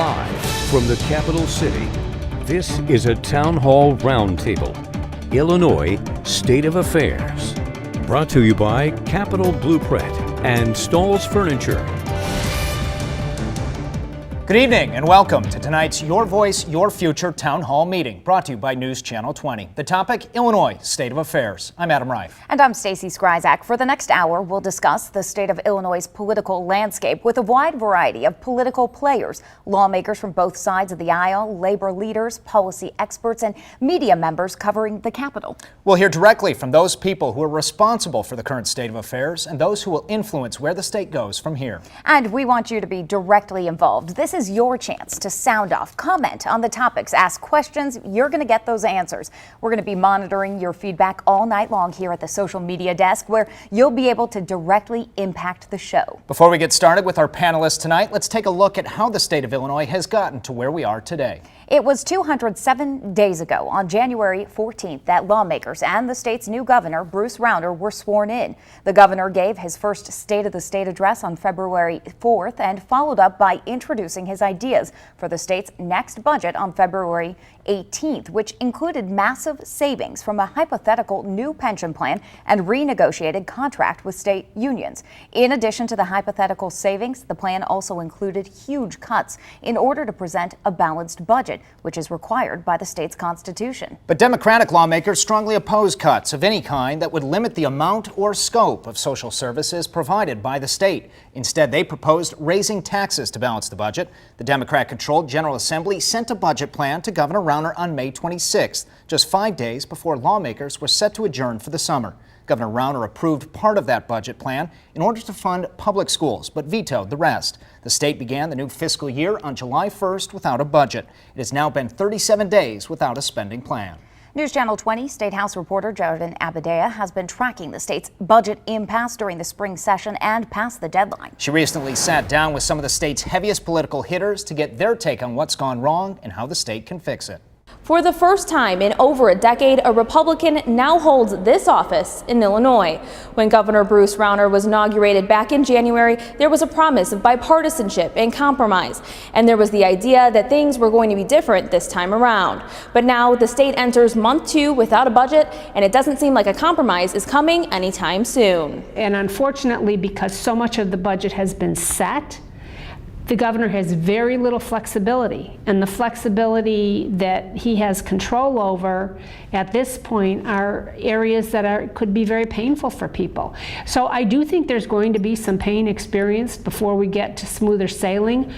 Live from the capital city, this is a Town Hall Roundtable, Illinois State of Affairs. Brought to you by Capital Blueprint and Stall's Furniture. Good evening and welcome to tonight's Your Voice, Your Future Town Hall meeting, brought to you by News Channel 20. The topic, Illinois State of Affairs. I'm Adam Reif. And I'm Stacey Skryzak. For the next hour, we'll discuss the state of Illinois' political landscape with a wide variety of political players, lawmakers from both sides of the aisle, labor leaders, policy experts, and media members covering the Capitol. We'll hear directly from those people who are responsible for the current state of affairs and those who will influence where the state goes from here. And we want you to be directly involved. This is your chance to sound off, comment on the topics, ask questions. You're going to get those answers. We're going to be monitoring your feedback all night long here at the social media desk, where you'll be able to directly impact the show. Before we get started with our panelists tonight, let's take a look at how the state of Illinois has gotten to where we are today. It was 207 days ago, on January 14th, that lawmakers and the state's new governor, Bruce Rauner, were sworn in. The governor gave his first State of the State address on February 4th and followed up by introducing his ideas for the state's next budget on February 18th, which included massive savings from a hypothetical new pension plan and renegotiated contract with state unions. In addition to the hypothetical savings, the plan also included huge cuts in order to present a balanced budget, which is required by the state's constitution. But Democratic lawmakers strongly oppose cuts of any kind that would limit the amount or scope of social services provided by the state. Instead, they proposed raising taxes to balance the budget. The Democrat-controlled General Assembly sent a budget plan to Governor Rauner on May 26th, just 5 days before lawmakers were set to adjourn for the summer. Governor Rauner approved part of that budget plan in order to fund public schools, but vetoed the rest. The state began the new fiscal year on July 1st without a budget. It has now been 37 days without a spending plan. News Channel 20 State House reporter Jordan Abadea has been tracking the state's budget impasse during the spring session and past the deadline. She recently sat down with some of the state's heaviest political hitters to get their take on what's gone wrong and how the state can fix it. For the first time in over a decade, a Republican now holds this office in Illinois. When Governor Bruce Rauner was inaugurated back in January, there was a promise of bipartisanship and compromise, and there was the idea that things were going to be different this time around. But now the state enters month 2 without a budget, and it doesn't seem like a compromise is coming anytime soon. And unfortunately, because so much of the budget has been set, the governor has very little flexibility, and the flexibility that he has control over at this point are areas that could be very painful for people. So I do think there's going to be some pain experienced before we get to smoother sailing,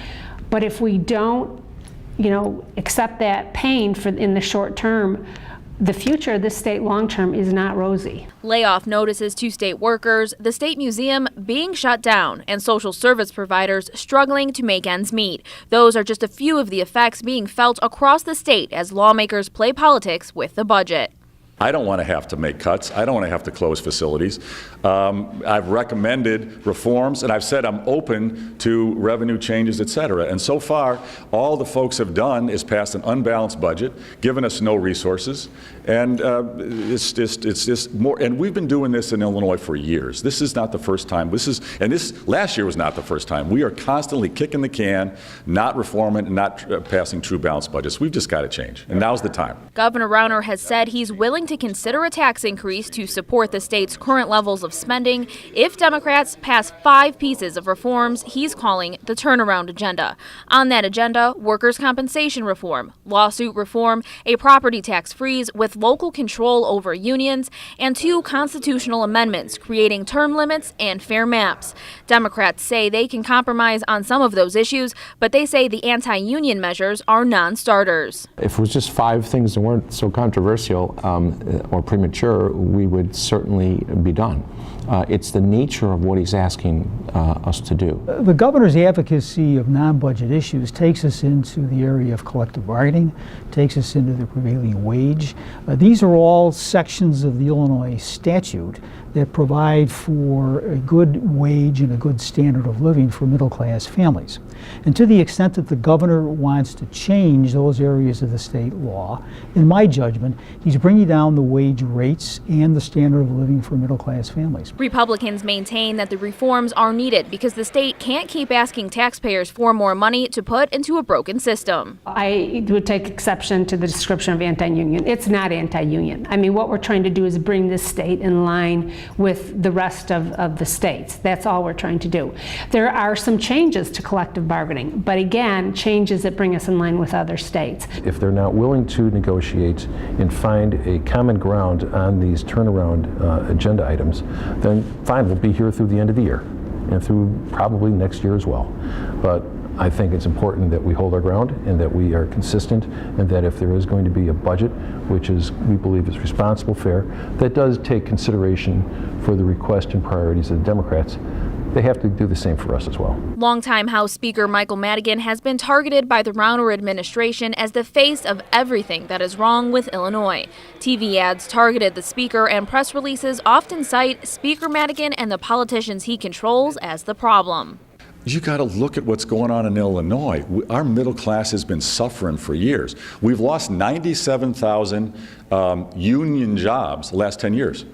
but if we don't, accept that pain in the short term, the future of this state long-term is not rosy. Layoff notices to state workers, the state museum being shut down, and social service providers struggling to make ends meet. Those are just a few of the effects being felt across the state as lawmakers play politics with the budget. I don't want to have to make cuts. I don't want to have to close facilities. I've recommended reforms, and I've said I'm open to revenue changes, et cetera. And so far, all the folks have done is pass an unbalanced budget, given us no resources, and it's just more. And we've been doing this in Illinois for years. This is not the first time. This last year was not the first time. We are constantly kicking the can, not reforming, and not passing true balanced budgets. We've just got to change, and now's the time. Governor Rauner has said he's willing to consider a tax increase to support the state's current levels of spending if Democrats pass 5 pieces of reforms he's calling the turnaround agenda. On that agenda, workers' compensation reform, lawsuit reform, a property tax freeze with local control over unions, and 2 constitutional amendments creating term limits and fair maps. Democrats say they can compromise on some of those issues, but they say the anti-union measures are non-starters. If it was just 5 things that weren't so controversial or premature, we would certainly be done. It's the nature of what he's asking us to do. The governor's advocacy of non-budget issues takes us into the area of collective bargaining, takes us into the prevailing wage. These are all sections of the Illinois statute that provide for a good wage and a good standard of living for middle-class families. And to the extent that the governor wants to change those areas of the state law, in my judgment, he's bringing down the wage rates and the standard of living for middle-class families. Republicans maintain that the reforms are needed because the state can't keep asking taxpayers for more money to put into a broken system. I would take exception to the description of anti-union. It's not anti-union. I mean, what we're trying to do is bring this state in line with the rest of the states. That's all we're trying to do. There are some changes to collective bargaining, but again, changes that bring us in line with other states. If they're not willing to negotiate and find a common ground on these turnaround agenda items, then fine, we'll be here through the end of the year and through probably next year as well. But I think it's important that we hold our ground and that we are consistent, and that if there is going to be a budget, which is, we believe is responsible, fair, that does take consideration for the request and priorities of the Democrats, they have to do the same for us as well. Longtime House Speaker Michael Madigan has been targeted by the Rauner administration as the face of everything that is wrong with Illinois. TV ads targeted the speaker, and press releases often cite Speaker Madigan and the politicians he controls as the problem. You got to look at what's going on in Illinois. Our middle class has been suffering for years. We've lost 97,000 union jobs the last 10 years.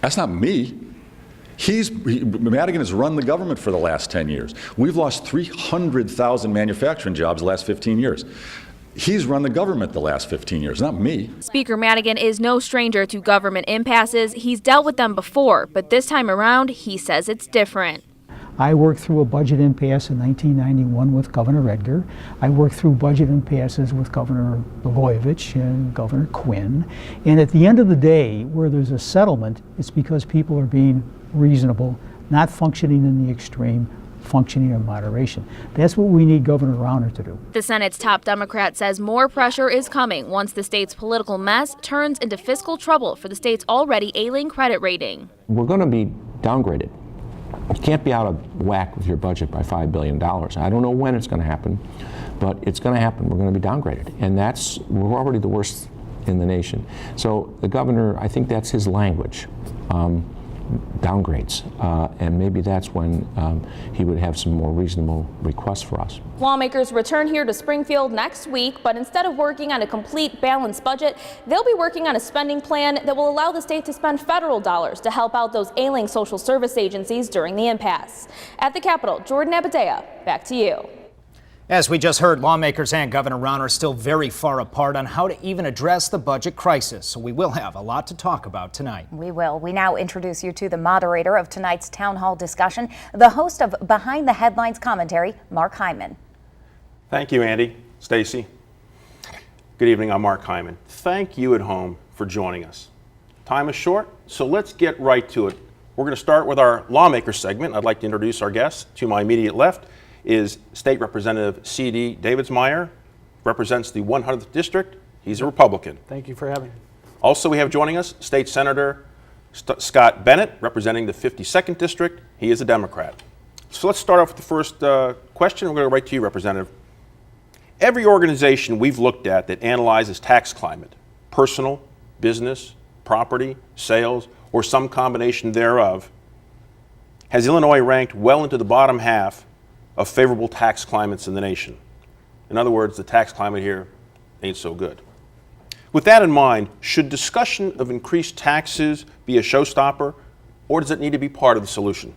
That's not me. Madigan has run the government for the last 10 years. We've lost 300,000 manufacturing jobs the last 15 years. He's run the government the last 15 years, not me. Speaker Madigan is no stranger to government impasses. He's dealt with them before, but this time around, he says it's different. I worked through a budget impasse in 1991 with Governor Edgar. I worked through budget impasses with Governor Blagojevich and Governor Quinn. And at the end of the day, where there's a settlement, it's because people are being reasonable, not functioning in the extreme, functioning in moderation. That's what we need Governor Rauner to do. The Senate's top Democrat says more pressure is coming once the state's political mess turns into fiscal trouble for the state's already ailing credit rating. We're going to be downgraded. You can't be out of whack with your budget by $5 billion. I don't know when it's going to happen, but it's going to happen. We're going to be downgraded. And we're already the worst in the nation. So the governor, I think that's his language, downgrades. And maybe that's when he would have some more reasonable requests for us. Lawmakers return here to Springfield next week, but instead of working on a complete balanced budget, they'll be working on a spending plan that will allow the state to spend federal dollars to help out those ailing social service agencies during the impasse. At the Capitol, Jordan Abadea, back to you. As we just heard, lawmakers and Governor Rauner are still very far apart on how to even address the budget crisis. So we will have a lot to talk about tonight. We will. We now introduce you to the moderator of tonight's town hall discussion, the host of Behind the Headlines commentary, Mark Hyman. Thank you, Andy. Stacy. Good evening. I'm Mark Hyman. Thank you at home for joining us. Time is short, so let's get right to it. We're going to start with our lawmaker segment. I'd like to introduce our guest. To my immediate left is State Representative C.D. Davidsmeyer, represents the 100th District. He's a Republican. Thank you for having me. Also, we have joining us State Senator Scott Bennett, representing the 52nd District. He is a Democrat. So let's start off with the first question. We're going to go right to you, Representative. Every organization we've looked at that analyzes tax climate, personal, business, property, sales, or some combination thereof, has Illinois ranked well into the bottom half of favorable tax climates in the nation. In other words, the tax climate here ain't so good. With that in mind, should discussion of increased taxes be a showstopper, or does it need to be part of the solution?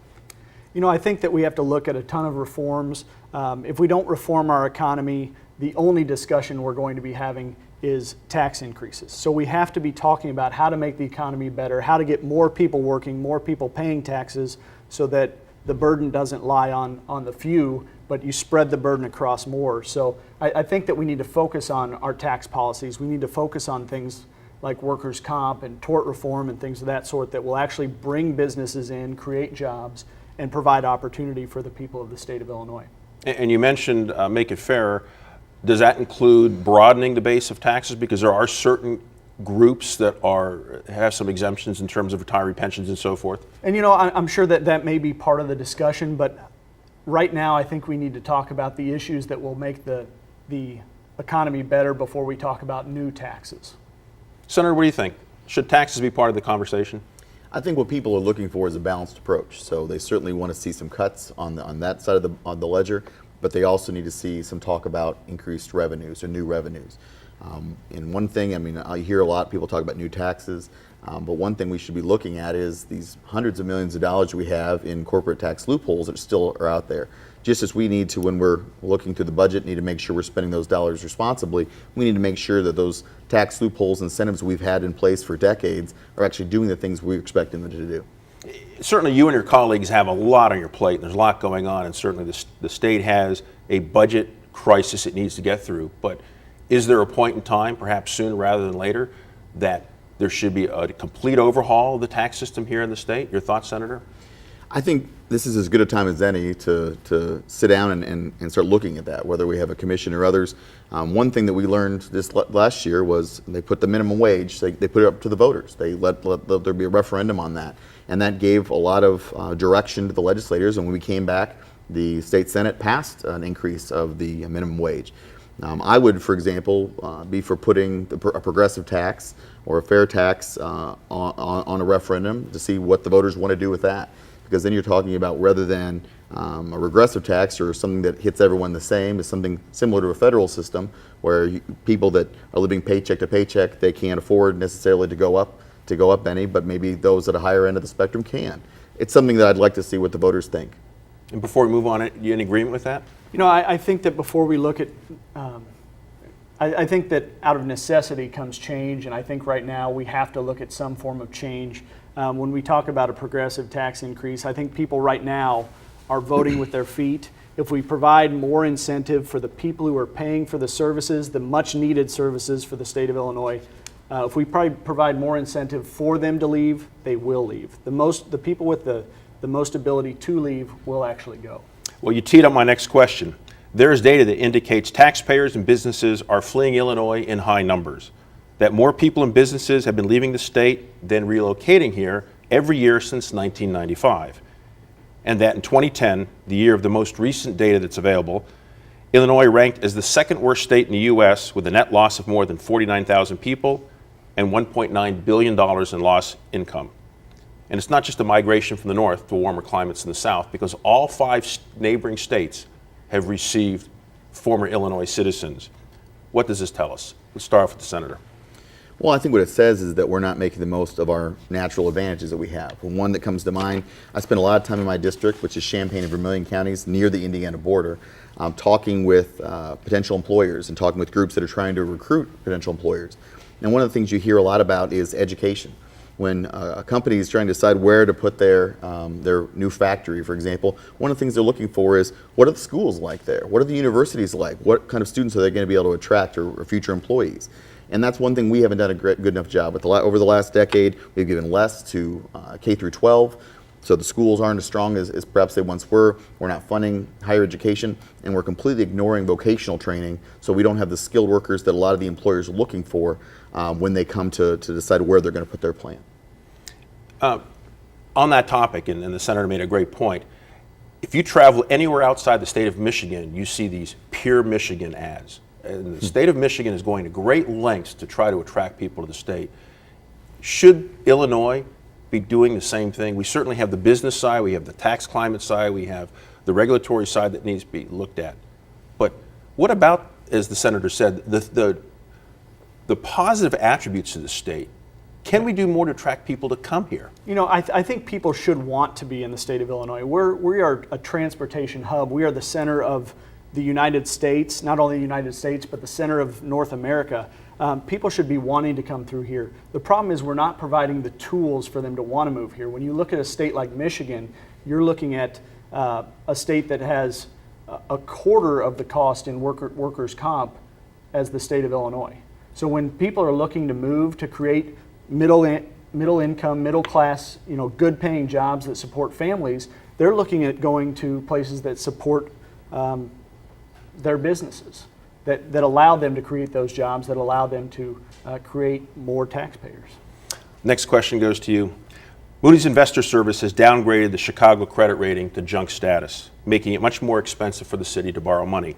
You know, I think that we have to look at a ton of reforms. If we don't reform our economy, the only discussion we're going to be having is tax increases. So we have to be talking about how to make the economy better, how to get more people working, more people paying taxes, so that the burden doesn't lie on the few, but you spread the burden across more. So I think that we need to focus on our tax policies. We need to focus on things like workers' comp and tort reform and things of that sort that will actually bring businesses in, create jobs, and provide opportunity for the people of the state of Illinois. And you mentioned make it fairer. Does that include broadening the base of taxes? Because there are certain groups that have some exemptions in terms of retiree pensions and so forth. And you know, I'm sure that may be part of the discussion, but right now I think we need to talk about the issues that will make the economy better before we talk about new taxes. Senator, what do you think? Should taxes be part of the conversation? I think what people are looking for is a balanced approach. So they certainly want to see some cuts on that side of the ledger, but they also need to see some talk about increased revenues or new revenues. And one thing, I mean, I hear a lot of people talk about new taxes, but one thing we should be looking at is these hundreds of millions of dollars we have in corporate tax loopholes that still are out there. Just as we need to, when we're looking through the budget, need to make sure we're spending those dollars responsibly, we need to make sure that those tax loopholes and incentives we've had in place for decades are actually doing the things we're expecting them to do. Certainly you and your colleagues have a lot on your plate, and there's a lot going on, and certainly the state has a budget crisis it needs to get through. But is there a point in time, perhaps sooner rather than later, that there should be a complete overhaul of the tax system here in the state? Your thoughts, Senator? I think this is as good a time as any to sit down and start looking at that, whether we have a commission or others. One thing that we learned this last year was they put the minimum wage, they put it up to the voters. They let there be a referendum on that. And that gave a lot of direction to the legislators. And when we came back, the state Senate passed an increase of the minimum wage. I would, for example, be for putting a progressive tax or a fair tax on a referendum to see what the voters want to do with that. Because then you're talking about, rather than a regressive tax or something that hits everyone the same, is something similar to a federal system where people that are living paycheck to paycheck, they can't afford necessarily to go up any, but maybe those at a higher end of the spectrum can. It's something that I'd like to see what the voters think. And before we move on, you in agreement with that? You know, I think that before we look at, I think that out of necessity comes change, and I think right now we have to look at some form of change. When we talk about a progressive tax increase, I think people right now are voting with their feet. If we provide more incentive for the people who are paying for the services, the much needed services for the state of Illinois, if we provide more incentive for them to leave, they will leave. The people with the most ability to leave will actually go. Well, you teed up my next question. There is data that indicates taxpayers and businesses are fleeing Illinois in high numbers, that more people and businesses have been leaving the state than relocating here every year since 1995. And that in 2010, the year of the most recent data that's available, Illinois ranked as the second worst state in the U.S. with a net loss of more than 49,000 people and $1.9 billion in lost income. And it's not just a migration from the north to warmer climates in the south, because all 5 neighboring states have received former Illinois citizens. What does this tell us? Let's start off with the senator. Well, I think what it says is that we're not making the most of our natural advantages that we have. One that comes to mind, I spend a lot of time in my district, which is Champaign and Vermilion counties, near the Indiana border, talking with potential employers and talking with groups that are trying to recruit potential employers. And one of the things you hear a lot about is education. When a company is trying to decide where to put their new factory, for example, one of the things they're looking for is, what are the schools like there? What are the universities like? What kind of students are they going to be able to attract or future employees? And that's one thing we haven't done a good enough job with. Over the last decade, we've given less to K through 12, so the schools aren't as strong as perhaps they once were. We're not funding higher education, and we're completely ignoring vocational training, so we don't have the skilled workers that a lot of the employers are looking for when they come to decide where they're going to put their plan. On that topic, and the senator made a great point, if you travel anywhere outside the state of Michigan, you see these Pure Michigan ads. And the state of Michigan is going to great lengths to try to attract people to the state. Should Illinois be doing the same thing? We certainly have the business side, we have the tax climate side, we have the regulatory side that needs to be looked at. But what about, as the senator said, the positive attributes of the state? Can we do more to attract people to come here? You know, I think people should want to be in the state of Illinois. We are a transportation hub. We are the center of the United States, not only the United States, but the center of North America. People should be wanting to come through here. The problem is we're not providing the tools for them to want to move here. When you look at a state like Michigan, you're looking at a state that has a quarter of the cost in workers' comp as the state of Illinois. So when people are looking to move to create middle income, middle class, good paying jobs that support families, they're looking at going to places that support their businesses, that allow them to create those jobs, that allow them to create more taxpayers. Next question goes to you. Moody's Investor Service has downgraded the Chicago credit rating to junk status, making it much more expensive for the city to borrow money.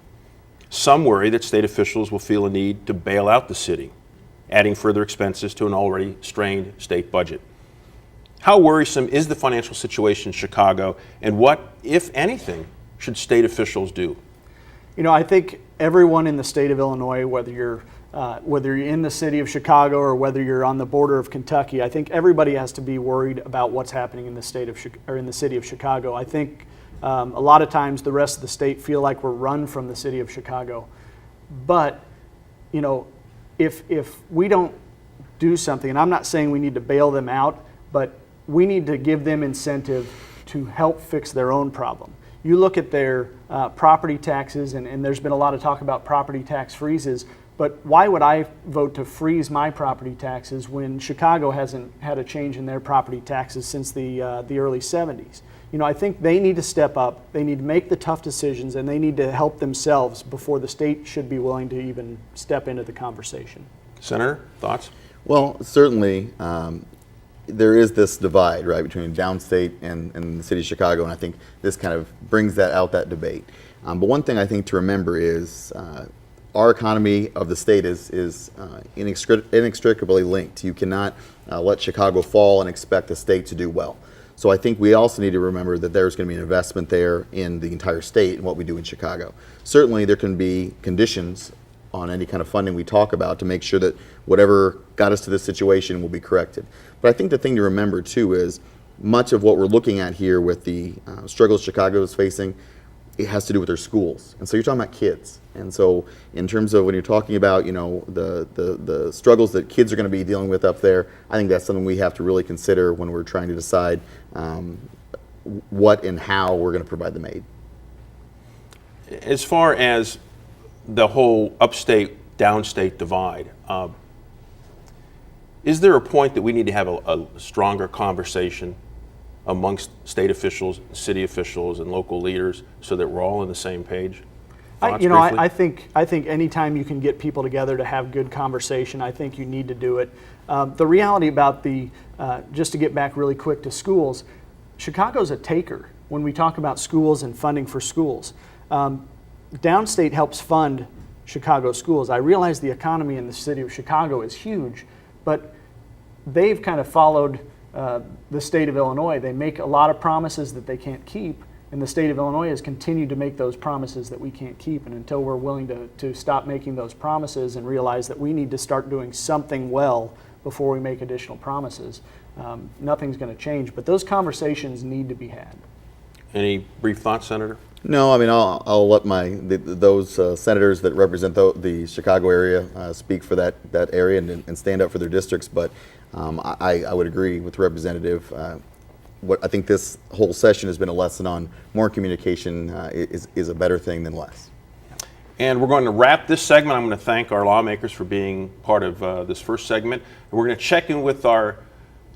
Some worry that state officials will feel a need to bail out the city, adding further expenses to an already strained state budget. How worrisome is the financial situation in Chicago, and what, if anything, should state officials do? You know, I think everyone in the state of Illinois, whether you're in the city of Chicago or whether you're on the border of Kentucky, I think everybody has to be worried about what's happening in the state of in the city of Chicago. I think a lot of times the rest of the state feel like we're run from the city of Chicago, but you know, if we don't do something, and I'm not saying we need to bail them out, but we need to give them incentive to help fix their own problem. You look at their property taxes, and there's been a lot of talk about property tax freezes, but why would I vote to freeze my property taxes when Chicago hasn't had a change in their property taxes since the early 70s? You know, I think they need to step up, they need to make the tough decisions, and they need to help themselves before the state should be willing to even step into the conversation. Senator, thoughts? Well, certainly there is this divide, right, between downstate and the city of Chicago, and I think this kind of brings that debate. But one thing I think to remember is our economy of the state is inextricably linked. You cannot let Chicago fall and expect the state to do well. So I think we also need to remember that there's going to be an investment there in the entire state and what we do in Chicago. Certainly there can be conditions on any kind of funding we talk about to make sure that whatever got us to this situation will be corrected. But I think the thing to remember too is much of what we're looking at here with the struggles Chicago is facing, it has to do with their schools. And so you're talking about kids. And so in terms of when you're talking about, you know, the struggles that kids are going to be dealing with up there, I think that's something we have to really consider when we're trying to decide what and how we're going to provide the aid. As far as the whole upstate, downstate divide, is there a point that we need to have a stronger conversation amongst state officials, city officials, and local leaders so that we're all on the same page? I think anytime you can get people together to have good conversation, I think you need to do it. The reality about just to get back really quick to schools, Chicago's a taker when we talk about schools and funding for schools. Downstate helps fund Chicago schools. I realize the economy in the city of Chicago is huge, but they've kind of followed the state of Illinois. They make a lot of promises that they can't keep, and the state of Illinois has continued to make those promises that we can't keep. And until we're willing to stop making those promises and realize that we need to start doing something well before we make additional promises, nothing's going to change. But those conversations need to be had. Any brief thoughts, Senator? No, I mean, I'll let those senators that represent the Chicago area speak for that area and stand up for their districts. But I would agree with the representative. What I think this whole session has been a lesson on more communication is a better thing than less. And we're going to wrap this segment. I'm going to thank our lawmakers for being part of this first segment. And we're going to check in with our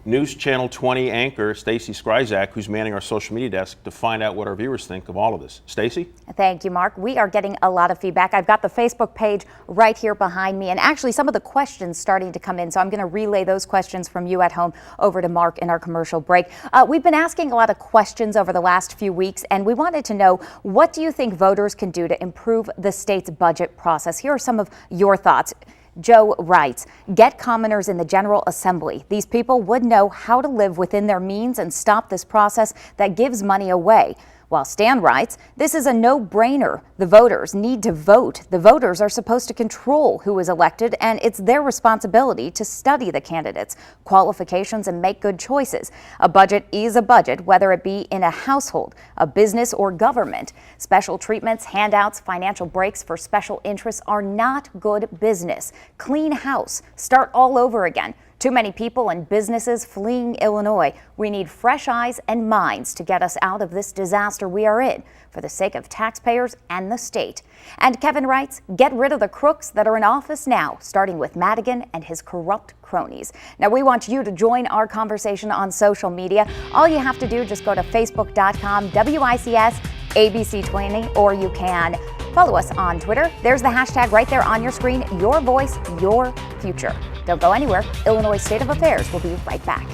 News Channel 20 anchor, Stacy Skryzak, who's manning our social media desk, to find out what our viewers think of all of this. Stacy? Thank you, Mark. We are getting a lot of feedback. I've got the Facebook page right here behind me, and actually some of the questions starting to come in, so I'm going to relay those questions from you at home over to Mark in our commercial break. We've been asking a lot of questions over the last few weeks, and we wanted to know, what do you think voters can do to improve the state's budget process? Here are some of your thoughts. Joe writes, get commoners in the General Assembly. These people would know how to live within their means and stop this process that gives money away. While Stan writes, this is a no-brainer. The voters need to vote. The voters are supposed to control who is elected, and it's their responsibility to study the candidates' qualifications and make good choices. A budget is a budget, whether it be in a household, a business, or government. Special treatments, handouts, financial breaks for special interests are not good business. Clean house. Start all over again. Too many people and businesses fleeing Illinois. We need fresh eyes and minds to get us out of this disaster we are in, for the sake of taxpayers and the state. And Kevin writes, get rid of the crooks that are in office now, starting with Madigan and his corrupt cronies. Now, we want you to join our conversation on social media. All you have to do, just go to facebook.com, WICS ABC20, or you can follow us on Twitter. There's the hashtag right there on your screen, your voice, your future. Don't go anywhere. Illinois State of Affairs will be right back.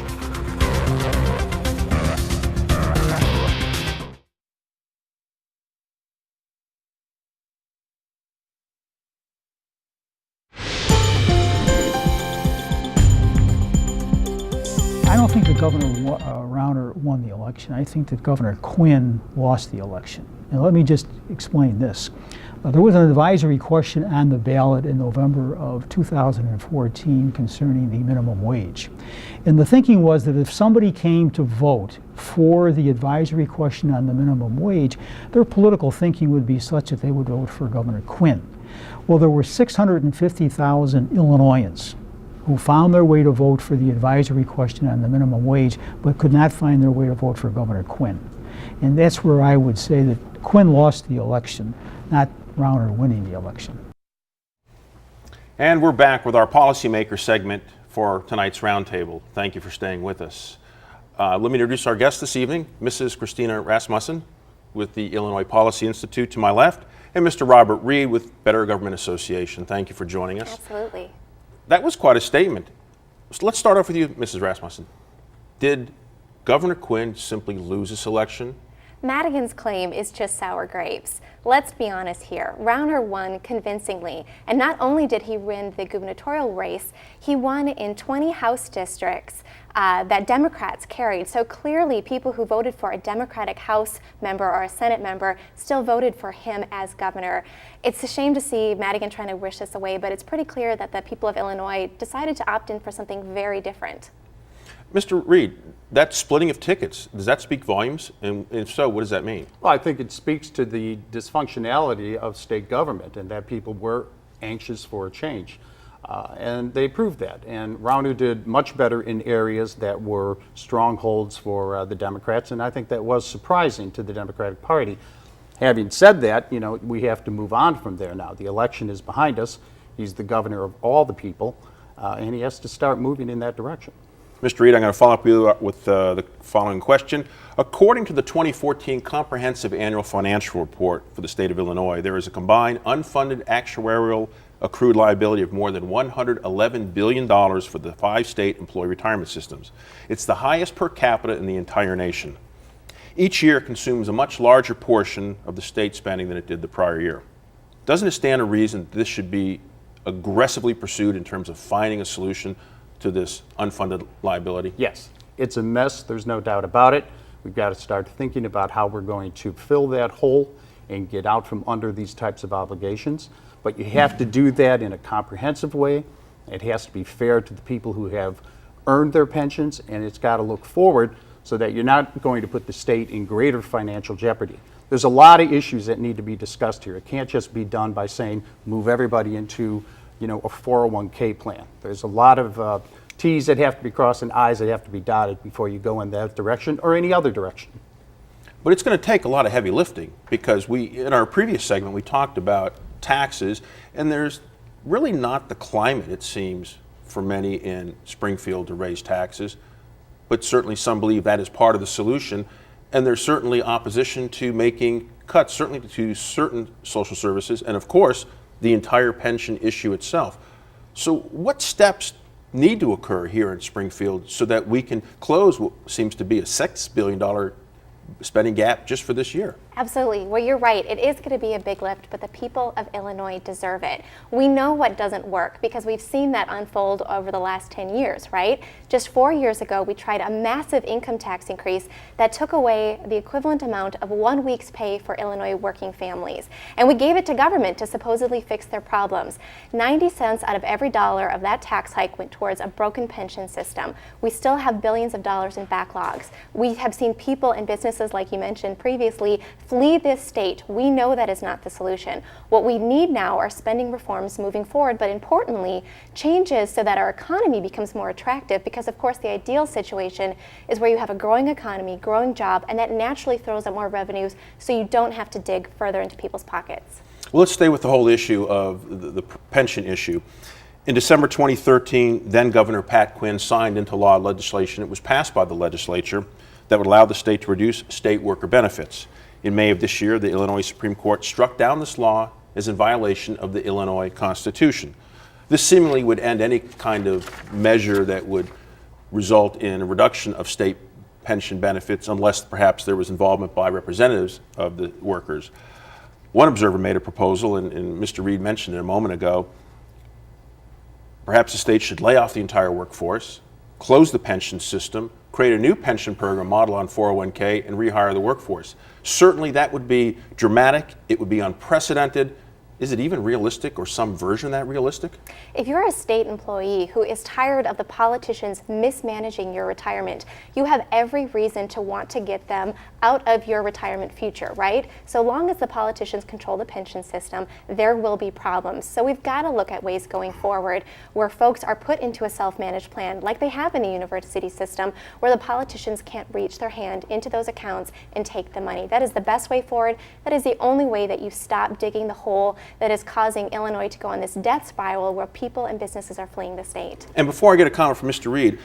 I don't don't think that Governor Rauner won the election. I think that Governor Quinn lost the election. And let me just explain this. There was an advisory question on the ballot in November of 2014 concerning the minimum wage. And the thinking was that if somebody came to vote for the advisory question on the minimum wage, their political thinking would be such that they would vote for Governor Quinn. Well, there were 650,000 Illinoisans who found their way to vote for the advisory question on the minimum wage, but could not find their way to vote for Governor Quinn. And that's where I would say that Quinn lost the election, not Rauner winning the election. And we're back with our policymaker segment for tonight's roundtable. Thank you for staying with us. Let me introduce our guest this evening, Mrs. Christina Rasmussen with the Illinois Policy Institute to my left, and Mr. Robert Reed with Better Government Association. Thank you for joining us. Absolutely. That was quite a statement. So let's start off with you, Mrs. Rasmussen. Did Governor Quinn simply lose this election? Madigan's claim is just sour grapes. Let's be honest here. Rauner won convincingly, and not only did he win the gubernatorial race, he won in 20 House districts that Democrats carried. So clearly people who voted for a Democratic House member or a Senate member still voted for him as governor. It's a shame to see Madigan trying to wish this away, but it's pretty clear that the people of Illinois decided to opt in for something very different. Mr. Reed, that splitting of tickets, does that speak volumes? And if so, what does that mean? Well, I think it speaks to the dysfunctionality of state government and that people were anxious for a change. And they proved that. And Rauner did much better in areas that were strongholds for the Democrats, and I think that was surprising to the Democratic Party. Having said that, you know, we have to move on from there now. The election is behind us. He's the governor of all the people, and he has to start moving in that direction. Mr. Reed, I'm going to follow up with the following question. According to the 2014 Comprehensive Annual Financial Report for the state of Illinois, there is a combined unfunded actuarial accrued liability of more than $111 billion for the 5 state employee retirement systems. It's the highest per capita in the entire nation. Each year consumes a much larger portion of the state spending than it did the prior year. Doesn't it stand to reason that this should be aggressively pursued in terms of finding a solution to this unfunded liability? Yes, it's a mess, there's no doubt about it. We've got to start thinking about how we're going to fill that hole and get out from under these types of obligations. But you have to do that in a comprehensive way. It has to be fair to the people who have earned their pensions, and it's got to look forward so that you're not going to put the state in greater financial jeopardy. There's a lot of issues that need to be discussed here. It can't just be done by saying move everybody into, you know, a 401k plan. There's a lot of T's that have to be crossed and I's that have to be dotted before you go in that direction or any other direction. But it's going to take a lot of heavy lifting because in our previous segment, we talked about taxes, and there's really not the climate, it seems, for many in Springfield to raise taxes. But certainly some believe that is part of the solution, and there's certainly opposition to making cuts, certainly to certain social services, and of course, the entire pension issue itself. So what steps need to occur here in Springfield so that we can close what seems to be a $6 billion spending gap just for this year? Absolutely. Well, you're right. It is going to be a big lift, but the people of Illinois deserve it. We know what doesn't work because we've seen that unfold over the last 10 years, right? Just 4 years ago, we tried a massive income tax increase that took away the equivalent amount of 1 week's pay for Illinois working families. And we gave it to government to supposedly fix their problems. 90 cents out of every dollar of that tax hike went towards a broken pension system. We still have billions of dollars in backlogs. We have seen people and businesses, like you mentioned previously, flee this state. We know that is not the solution. What we need now are spending reforms moving forward, but importantly, changes so that our economy becomes more attractive, because of course the ideal situation is where you have a growing economy, growing job, and that naturally throws up more revenues so you don't have to dig further into people's pockets. Well, let's stay with the whole issue of the pension issue. In December 2013, then Governor Pat Quinn signed into law legislation. It was passed by the legislature that would allow the state to reduce state worker benefits. In May of this year, the Illinois Supreme Court struck down this law as in violation of the Illinois Constitution. This seemingly would end any kind of measure that would result in a reduction of state pension benefits unless perhaps there was involvement by representatives of the workers. One observer made a proposal, and Mr. Reed mentioned it a moment ago. Perhaps the state should lay off the entire workforce, close the pension system, create a new pension program model on 401k, and rehire the workforce. Certainly that would be dramatic, it would be unprecedented. Is it even realistic, or some version of that realistic? If you're a state employee who is tired of the politicians mismanaging your retirement, you have every reason to want to get them out of your retirement future, right? So long as the politicians control the pension system, there will be problems. So we've got to look at ways going forward where folks are put into a self-managed plan like they have in the university system, where the politicians can't reach their hand into those accounts and take the money. That is the best way forward. That is the only way that you stop digging the hole that is causing Illinois to go on this death spiral where people and businesses are fleeing the state. And before I get a comment from Mr. Reed,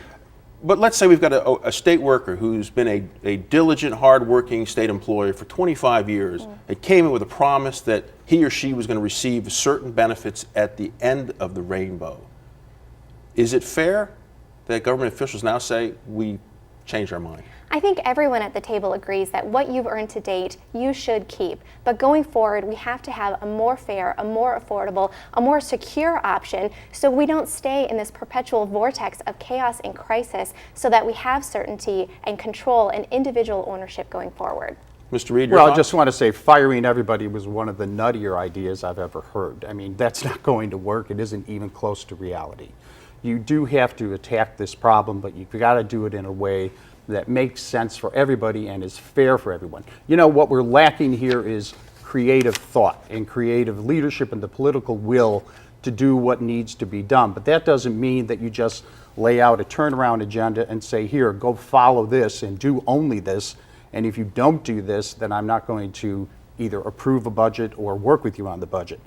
but let's say we've got a state worker who's been a diligent, hardworking state employee for 25 years. It came in with a promise that he or she was going to receive certain benefits at the end of the rainbow. Is it fair that government officials now say, we changed our mind? I think everyone at the table agrees that what you've earned to date, you should keep. But going forward, we have to have a more fair, a more affordable, a more secure option so we don't stay in this perpetual vortex of chaos and crisis, so that we have certainty and control and individual ownership going forward. Mr. Reed, your Well, I thoughts? just want to say firing everybody was one of the nuttier ideas I've ever heard. I mean, that's not going to work. It isn't even close to reality. You do have to attack this problem, but you've got to do it in a way that makes sense for everybody and is fair for everyone. You know, what we're lacking here is creative thought and creative leadership and the political will to do what needs to be done. But that doesn't mean that you just lay out a turnaround agenda and say, here, go follow this and do only this. And if you don't do this, then I'm not going to either approve a budget or work with you on the budget.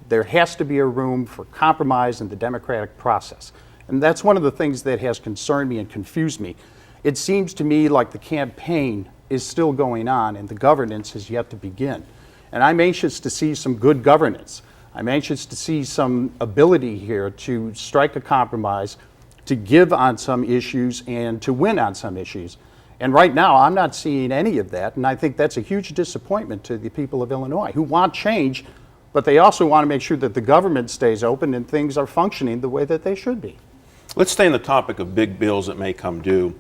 There has to be a room for compromise in the democratic process. And that's one of the things that has concerned me and confused me. It seems to me like the campaign is still going on and the governance has yet to begin. And I'm anxious to see some good governance. I'm anxious to see some ability here to strike a compromise, to give on some issues and to win on some issues. And right now, I'm not seeing any of that, and I think that's a huge disappointment to the people of Illinois who want change, but they also want to make sure that the government stays open and things are functioning the way that they should be. Let's stay on the topic of big bills that may come due.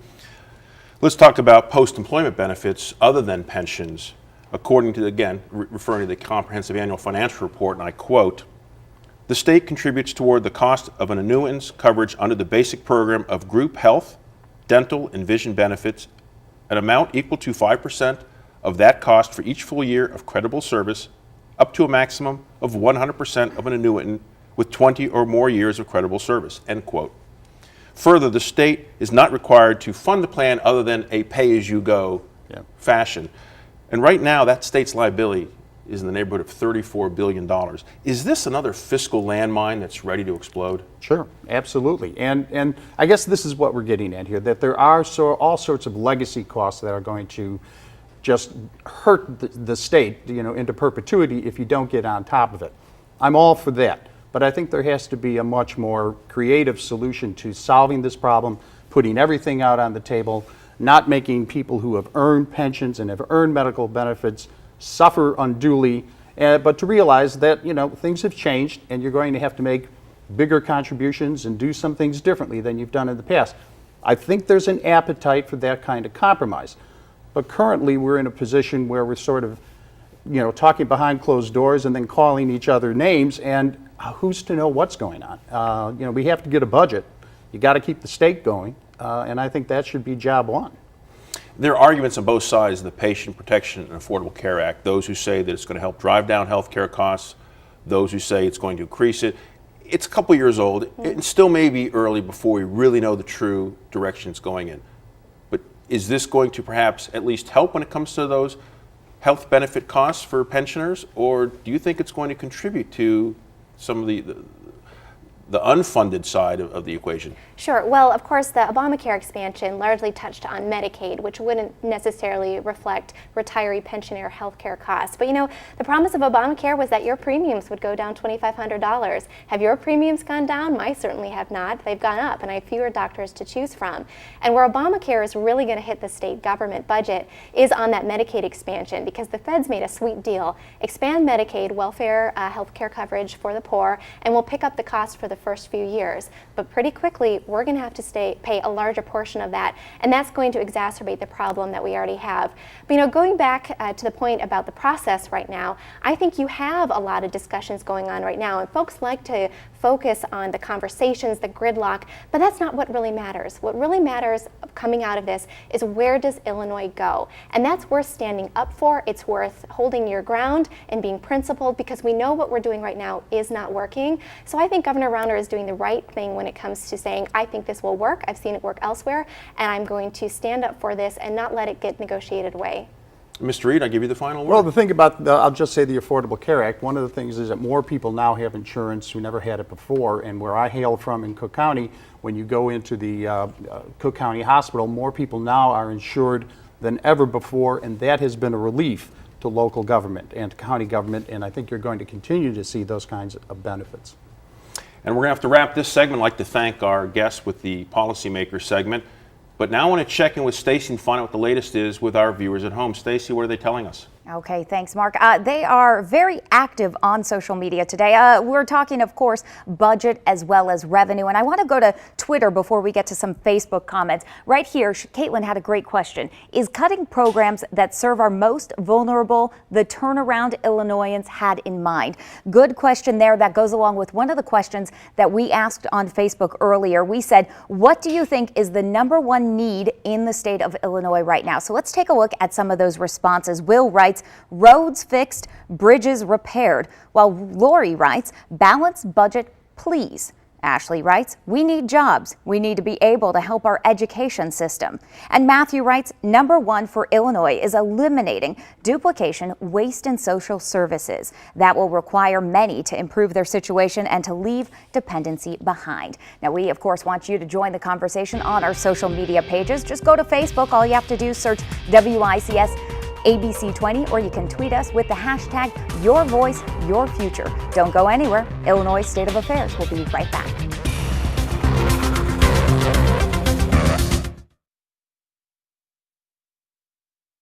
Let's talk about post-employment benefits other than pensions. According to, again, referring to the Comprehensive Annual Financial Report, and I quote, "The state contributes toward the cost of an annuitant's coverage under the basic program of group health, dental, and vision benefits, an amount equal to 5% of that cost for each full year of credible service, up to a maximum of 100% of an annuitant with 20 or more years of credible service," end quote. Further, the state is not required to fund the plan other than a pay-as-you-go fashion. And right now, that state's liability is in the neighborhood of $34 billion. Is this another fiscal landmine that's ready to explode? Sure, absolutely. And I guess this is what we're getting at here, that there are all sorts of legacy costs that are going to just hurt the state, you know, into perpetuity if you don't get on top of it. I'm all for that. But I think there has to be a much more creative solution to solving this problem, putting everything out on the table, not making people who have earned pensions and have earned medical benefits suffer unduly, but to realize that, you know, things have changed and you're going to have to make bigger contributions and do some things differently than you've done in the past. I think there's an appetite for that kind of compromise. But currently we're in a position where we're sort of, you know, talking behind closed doors and then calling each other names, and who's to know what's going on? You know, we have to get a budget. You got to keep the state going, and I think that should be job one. There are arguments on both sides of the Patient Protection and Affordable Care Act. Those who say that it's going to help drive down health care costs, those who say it's going to increase it. It's a couple years old. It still may be early before we really know the true direction it's going in. But is this going to perhaps at least help when it comes to those health benefit costs for pensioners, or do you think it's going to contribute to some of the unfunded side of the equation? Sure. Well, of course, the Obamacare expansion largely touched on Medicaid, which wouldn't necessarily reflect retiree pensioner health care costs. But, you know, the promise of Obamacare was that your premiums would go down $2,500. Have your premiums gone down? Mine certainly have not. They've gone up, and I have fewer doctors to choose from. And where Obamacare is really going to hit the state government budget is on that Medicaid expansion, because the feds made a sweet deal. Expand Medicaid, welfare health care coverage for the poor, and we'll pick up the cost for the first few years, but pretty quickly we're going to have to pay a larger portion of that, and that's going to exacerbate the problem that we already have. But going back to the point about the process right now, I think you have a lot of discussions going on right now, and folks like to focus on the conversations, the gridlock, but that's not what really matters. What really matters coming out of this is, where does Illinois go? And that's worth standing up for. It's worth holding your ground and being principled, because we know what we're doing right now is not working. So I think Governor Rauner is doing the right thing when it comes to saying, I think this will work. I've seen it work elsewhere, and I'm going to stand up for this and not let it get negotiated away. Mr. Reed, I give you the final word. Well, the thing about, I'll just say the Affordable Care Act, one of the things is that more people now have insurance who never had it before. And where I hail from in Cook County, when you go into the Cook County Hospital, more people now are insured than ever before, and that has been a relief to local government and to county government, and I think you're going to continue to see those kinds of benefits. And we're going to have to wrap this segment. I'd like to thank our guests with the Policymaker segment. But now I want to check in with Stacy and find out what the latest is with our viewers at home. Stacy, what are they telling us? Okay, thanks, Mark. They are very active on social media today. We're talking, of course, budget as well as revenue. And I want to go to Twitter before we get to some Facebook comments. Right here, Caitlin had a great question. Is cutting programs that serve our most vulnerable the turnaround Illinoisans had in mind? Good question there. That goes along with one of the questions that we asked on Facebook earlier. We said, what do you think is the #1 need in the state of Illinois right now? So let's take a look at some of those responses. Will writes, roads fixed, bridges repaired, while Lori writes, balanced budget, please. Ashley writes, we need jobs. We need to be able to help our education system. And Matthew writes, #1 for Illinois is eliminating duplication, waste, and social services. That will require many to improve their situation and to leave dependency behind. Now, we, of course, want you to join the conversation on our social media pages. Just go to Facebook. All you have to do is search WICS ABC20, or you can tweet us with the hashtag #YourVoiceYourFuture. Don't go anywhere. Illinois State of Affairs will be right back.